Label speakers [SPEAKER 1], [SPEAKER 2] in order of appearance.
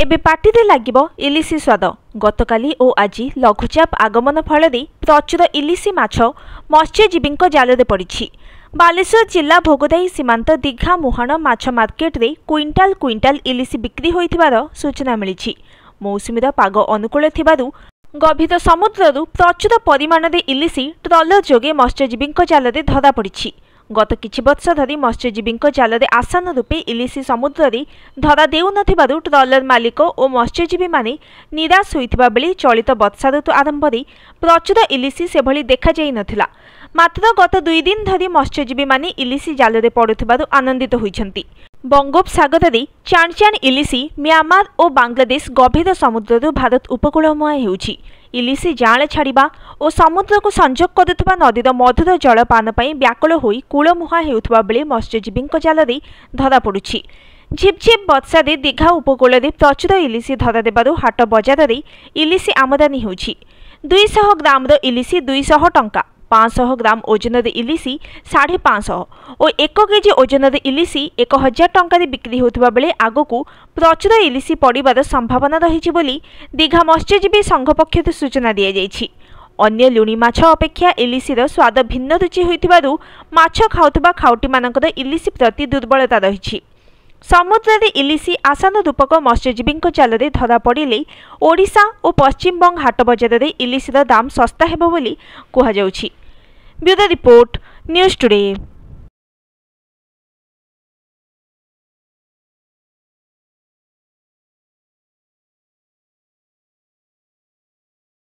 [SPEAKER 1] एबे पार्टी लागिबो इलिसी स्वाद। गतकाली और आज लघुचाप आगमन फल प्रचुर इलिसी माछ मत्स्यजीवी जालरे पड़ी। बालेश्वर जिला भोगदाई सीमांत दीघा मुहाण माछ मार्केट रे क्विंटाल क्विंटाल इलिसी बिक्री होइथिबार सूचना मिली। मौसुमीर पाग अनुकूल थिबारु गभीर समुद्ररू प्रचुर परिमाण में इलिसी ट्रलर जोगे मत्स्यजीवी जालरे धरा पड़ी। गत किछि वर्ष धरी मत्स्यजीवी जालरे आसान रूपे इलिसी समुद्र में धरा देउ नथिबारु ट्रलर मालिक और मत्स्यजीवी माने निराश होइथिबा बेले चलित वर्षा ऋतु आरंभ में प्रचुर इलिसी सेभली देखा जाई नथिला। मात्र गत 2 दिन धरी मत्स्यजीवी माने इलिसी जालरे पड़ुथिबारु आनंदित होइछन्ति। बंगोपसागर में चाण चाण इलिसी म्यांमार और बांग्लादेश गभीर समुद्ररू भारत उपकूलमुहां हेउछि। इलिसी जाल छाड़ा और समुद्र को संजोग करुवा नदीर मधुर जलपान पर व्याकुल होई कूलमुहां हेउथिबा बेले मत्स्यजीवी जालरे धरा पड़ुछि। झिपझिप वर्षा दीघा उपकूल में प्रचुर इलिसी धरा देबारु हाट बजार में इलिसी आमदानी होउछि। 200 ग्राम इलिसी 200 टंका, 500 ग्राम ओजन इलिसी 550 और 1 केजी ओजन इलिसी 1000 टंका बिक्री होता बेले आगकू प्रचुर इलिसी पड़िबार संभावना रही बोली दीघा मत्स्यजीवी संघ पक्षर सूचना दी जाइछि। अन्य लुणी माछ अपेक्षा इलिसीर स्वाद भिन्न रुचि होइथिबारु माछ खाउथबा खाउटी मानकर इलिसी प्रति दुर्बलता रही। समुद्र में इलिसी आसान रूपक मत्स्यजीवी जालरे धरा पड़े ओडिशा और पश्चिमबंग हाट बजार में इलिसीर दाम सस्ता हेबो बोली कुहाଯାଉଛି। Bureau report news today.